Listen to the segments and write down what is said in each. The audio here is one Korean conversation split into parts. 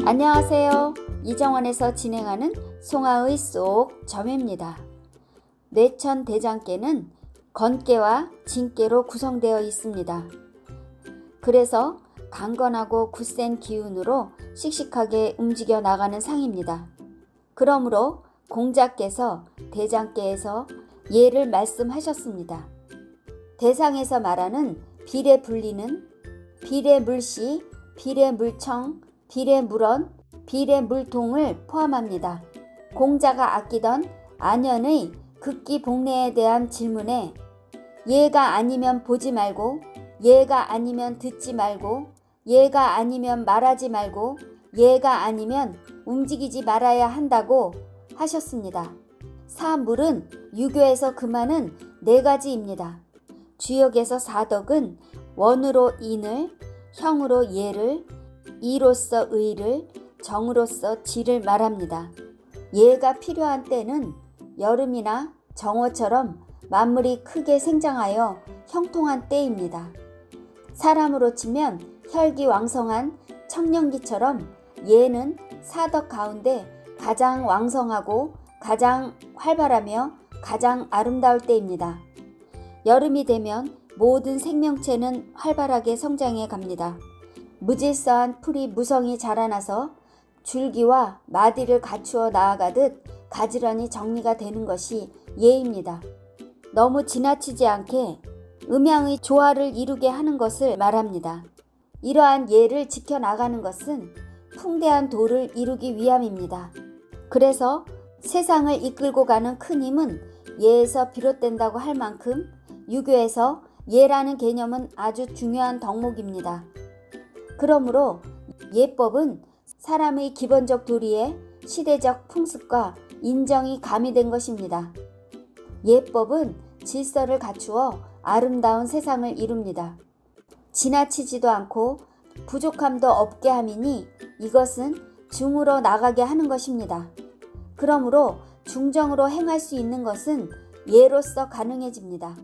안녕하세요. 이정원에서 진행하는 송아의 쏙 점입니다. 뇌천대장계는 건계와 진계로 구성되어 있습니다. 그래서 강건하고 굳센 기운으로 씩씩하게 움직여 나가는 상입니다. 그러므로 공자께서 대장계에서 예를 말씀하셨습니다. 대상에서 말하는 비례분리는 비례물씨, 비례물청, 비례물언, 비례물동을 포함합니다. 공자가 아끼던 안현의 극기복례에 대한 질문에 얘가 아니면 보지 말고, 얘가 아니면 듣지 말고, 얘가 아니면 말하지 말고, 얘가 아니면 움직이지 말아야 한다고 하셨습니다. 사물은 유교에서 금하는 4가지입니다. 주역에서 사덕은 원으로 인을, 형으로 예를, 이로서 의를, 정으로서 지를 말합니다. 예가 필요한 때는 여름이나 정오처럼 만물이 크게 생장하여 형통한 때입니다. 사람으로 치면 혈기왕성한 청년기처럼 예는 사덕 가운데 가장 왕성하고 가장 활발하며 가장 아름다울 때입니다. 여름이 되면 모든 생명체는 활발하게 성장해 갑니다. 무질서한 풀이 무성히 자라나서 줄기와 마디를 갖추어 나아가듯 가지런히 정리가 되는 것이 예입니다. 너무 지나치지 않게 음양의 조화를 이루게 하는 것을 말합니다. 이러한 예를 지켜나가는 것은 풍대한 도를 이루기 위함입니다. 그래서 세상을 이끌고 가는 큰 힘은 예에서 비롯된다고 할 만큼 유교에서 예라는 개념은 아주 중요한 덕목입니다. 그러므로 예법은 사람의 기본적 도리에 시대적 풍습과 인정이 가미된 것입니다. 예법은 질서를 갖추어 아름다운 세상을 이룹니다. 지나치지도 않고 부족함도 없게 함이니 이것은 중으로 나가게 하는 것입니다. 그러므로 중정으로 행할 수 있는 것은 예로서 가능해집니다.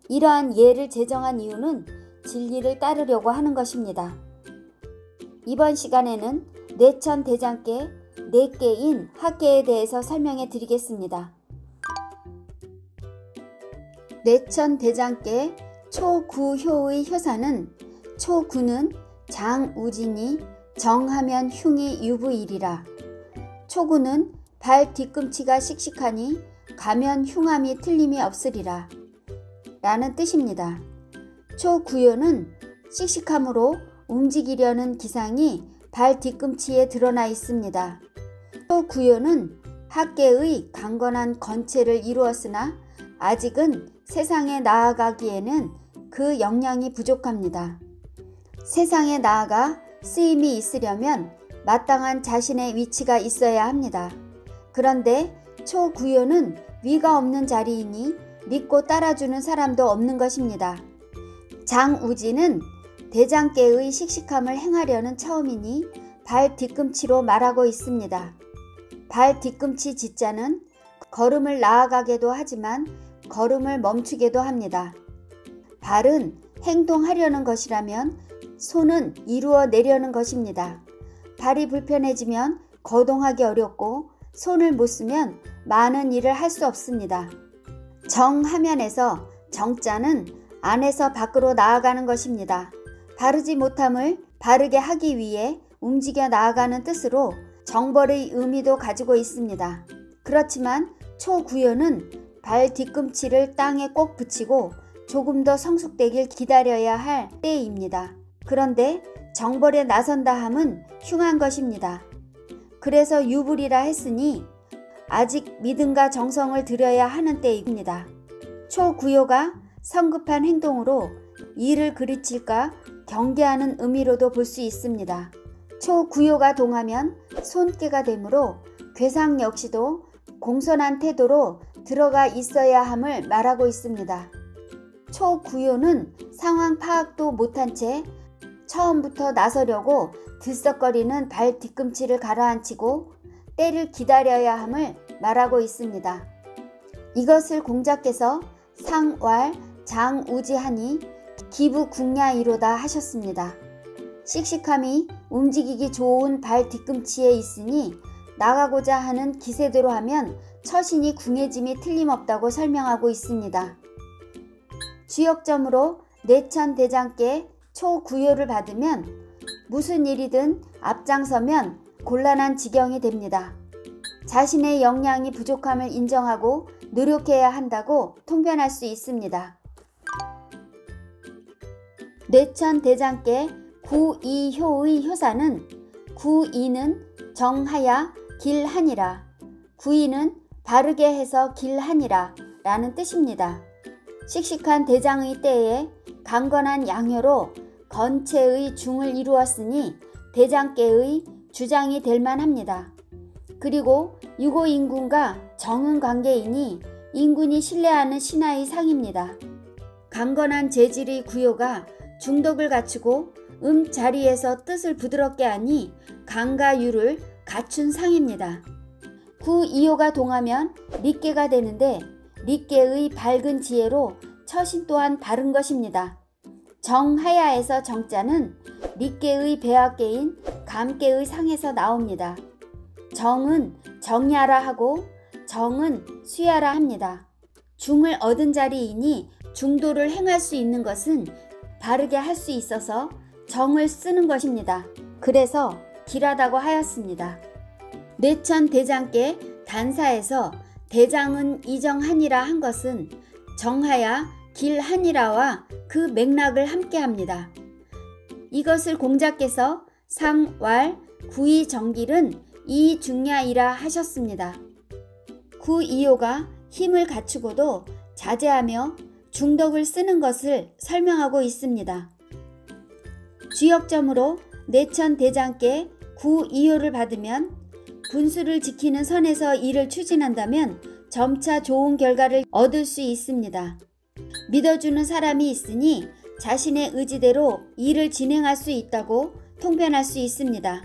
이러한 예를 제정한 이유는 진리를 따르려고 하는 것입니다. 이번 시간에는 뇌천대장계 4개인 학계에 대해서 설명해 드리겠습니다. 뇌천대장계 초구효의 효사는 초구는 장우진이 정하면 흉이 유부일이라. 초구는 발 뒤꿈치가 씩씩하니 가면 흉함이 틀림이 없으리라 라는 뜻입니다. 초구효는 씩씩함으로 움직이려는 기상이 발 뒤꿈치에 드러나 있습니다. 초구효는 학계의 강건한 건체를 이루었으나 아직은 세상에 나아가기에는 그 역량이 부족합니다. 세상에 나아가 쓰임이 있으려면 마땅한 자신의 위치가 있어야 합니다. 그런데 초구효는 위가 없는 자리이니 믿고 따라주는 사람도 없는 것입니다. 장우진은 대장계의 씩씩함을 행하려는 처음이니 발 뒤꿈치로 말하고 있습니다. 발 뒤꿈치 지자는 걸음을 나아가게도 하지만 걸음을 멈추게도 합니다. 발은 행동하려는 것이라면 손은 이루어내려는 것입니다. 발이 불편해지면 거동하기 어렵고 손을 못 쓰면 많은 일을 할 수 없습니다. 정하면에서 정자는 안에서 밖으로 나아가는 것입니다. 바르지 못함을 바르게 하기 위해 움직여 나아가는 뜻으로 정벌의 의미도 가지고 있습니다. 그렇지만 초구효는 발 뒤꿈치를 땅에 꼭 붙이고 조금 더 성숙되길 기다려야 할 때입니다. 그런데 정벌에 나선다 함은 흉한 것입니다. 그래서 유불이라 했으니 아직 믿음과 정성을 들여야 하는 때입니다. 초구효가 성급한 행동으로 일을 그르칠까 경계하는 의미로도 볼 수 있습니다. 초구효가 동하면 손괴가 되므로 괴상 역시도 공손한 태도로 들어가 있어야 함을 말하고 있습니다. 초구효는 상황 파악도 못한 채 처음부터 나서려고 들썩거리는 발 뒤꿈치를 가라앉히고 때를 기다려야 함을 말하고 있습니다. 이것을 공자께서 상왈 장우지하니 기부궁야이로다 하셨습니다. 씩씩함이 움직이기 좋은 발 뒤꿈치에 있으니 나가고자 하는 기세대로 하면 처신이 궁해짐이 틀림없다고 설명하고 있습니다. 주역점으로 내천대장께 초구효를 받으면 무슨 일이든 앞장서면 곤란한 지경이 됩니다. 자신의 역량이 부족함을 인정하고 노력해야 한다고 통변할 수 있습니다. 내천대장께 구이효의 효사는 구이는 정하야 길하니라, 구이는 바르게 해서 길하니라 라는 뜻입니다. 씩씩한 대장의 때에 강건한 양효로 건체의 중을 이루었으니 대장께의 주장이 될 만합니다. 그리고 유고인군과 정은 관계이니 인군이 신뢰하는 신하의 상입니다. 강건한 재질의 구효가 중덕을 갖추고 자리에서 뜻을 부드럽게 하니 강과 유를 갖춘 상입니다. 구이효가 동하면 릿계가 되는데 릿계의 밝은 지혜로 처신 또한 바른 것입니다. 정하야에서 정자는 릿계의 배합계인 감계의 상에서 나옵니다. 정은 정야라 하고 정은 수야라 합니다. 중을 얻은 자리이니 중도를 행할 수 있는 것은 바르게 할 수 있어서 정을 쓰는 것입니다. 그래서 길하다고 하였습니다. 내천대장께 단사에서 대장은 이정하니라 한 것은 정하야 길하니라와 그 맥락을 함께합니다. 이것을 공자께서 상왈 구이정길은 이중야이라 하셨습니다. 구이효가 힘을 갖추고도 자제하며 중덕을 쓰는 것을 설명하고 있습니다. 주역점으로 내천대장께 구이효를 받으면 분수를 지키는 선에서 일을 추진한다면 점차 좋은 결과를 얻을 수 있습니다. 믿어주는 사람이 있으니 자신의 의지대로 일을 진행할 수 있다고 통변할 수 있습니다.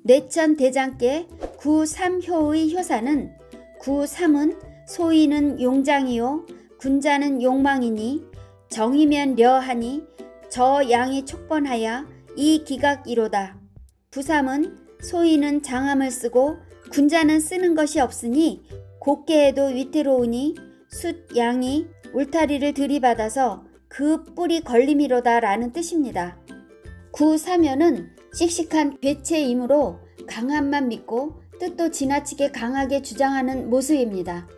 내천대장께 구삼효의 효사는 구삼은 소위는 용장이요 군자는 용망이니 정이면 려하니 저 양이 촉번하여 이 기각이로다. 부삼은 소위는 장함을 쓰고 군자는 쓰는 것이 없으니 곱게 해도 위태로우니 숫 양이 울타리를 들이받아서 그 뿔이 걸림이로다 라는 뜻입니다. 구사면은 씩씩한 괴체이므로 강함만 믿고 뜻도 지나치게 강하게 주장하는 모습입니다.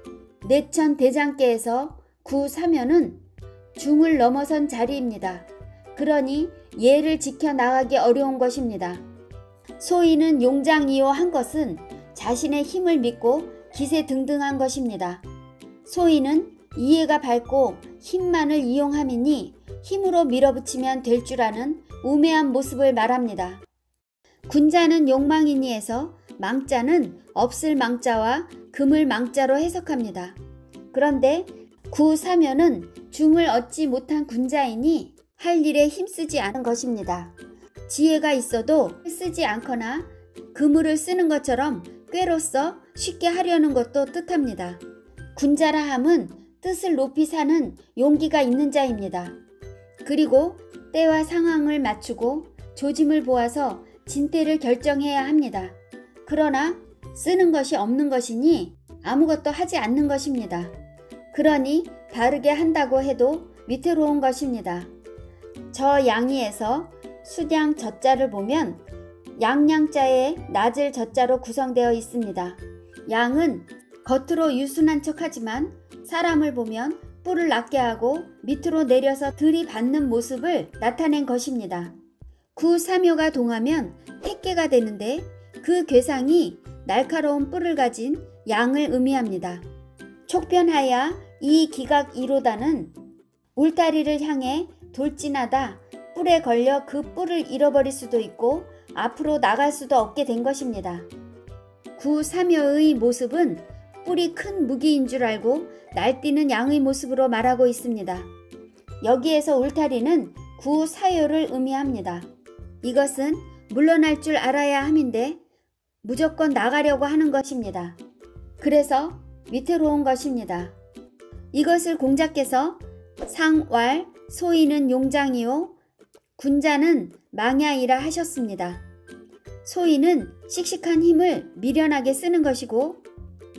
내천대장께에서 구사면은 중을 넘어선 자리입니다. 그러니 예를 지켜나가기 어려운 것입니다. 소위는 용장이요 한 것은 자신의 힘을 믿고 기세등등한 것입니다. 소위는 이해가 밝고 힘만을 이용함이니 힘으로 밀어붙이면 될 줄 아는 우매한 모습을 말합니다. 군자는 용망이니에서 망자는 없을 망자와 금을 망자로 해석합니다. 그런데 구사면은 중을 얻지 못한 군자이니 할 일에 힘쓰지 않은 것입니다. 지혜가 있어도 쓰지 않거나 그물을 쓰는 것처럼 꾀로써 쉽게 하려는 것도 뜻합니다. 군자라 함은 뜻을 높이 사는 용기가 있는 자입니다. 그리고 때와 상황을 맞추고 조짐을 보아서 진퇴를 결정해야 합니다. 그러나 쓰는 것이 없는 것이니 아무것도 하지 않는 것입니다. 그러니 바르게 한다고 해도 위태로운 것입니다. 저 양이에서 수량 저자를 보면 양양자의 낮을 저자로 구성되어 있습니다. 양은 겉으로 유순한 척하지만 사람을 보면 뿔을 낮게 하고 밑으로 내려서 들이받는 모습을 나타낸 것입니다. 구삼효가 동하면 택계가 되는데 그 괴상이 날카로운 뿔을 가진 양을 의미합니다. 촉변하야 이 기각 이로다는 울타리를 향해 돌진하다 뿔에 걸려 그 뿔을 잃어버릴 수도 있고 앞으로 나갈 수도 없게 된 것입니다. 구삼효의 모습은 뿔이 큰 무기인 줄 알고 날뛰는 양의 모습으로 말하고 있습니다. 여기에서 울타리는 구사효를 의미합니다. 이것은 물러날 줄 알아야 함인데 무조건 나가려고 하는 것입니다. 그래서 위태로운 것입니다. 이것을 공자께서 상왈 소위는 용장이요 군자는 망야이라 하셨습니다. 소인은 씩씩한 힘을 미련하게 쓰는 것이고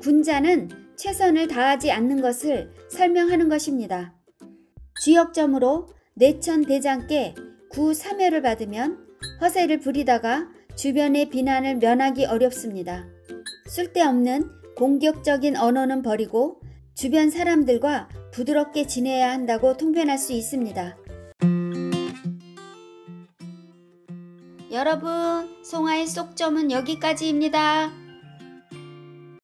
군자는 최선을 다하지 않는 것을 설명하는 것입니다. 쥐역점으로 내천대장께 구사멸을 받으면 허세를 부리다가 주변의 비난을 면하기 어렵습니다. 쓸데없는 공격적인 언어는 버리고 주변 사람들과 부드럽게 지내야 한다고 통변할 수 있습니다. 여러분, 송아의 쏙점은 여기까지입니다.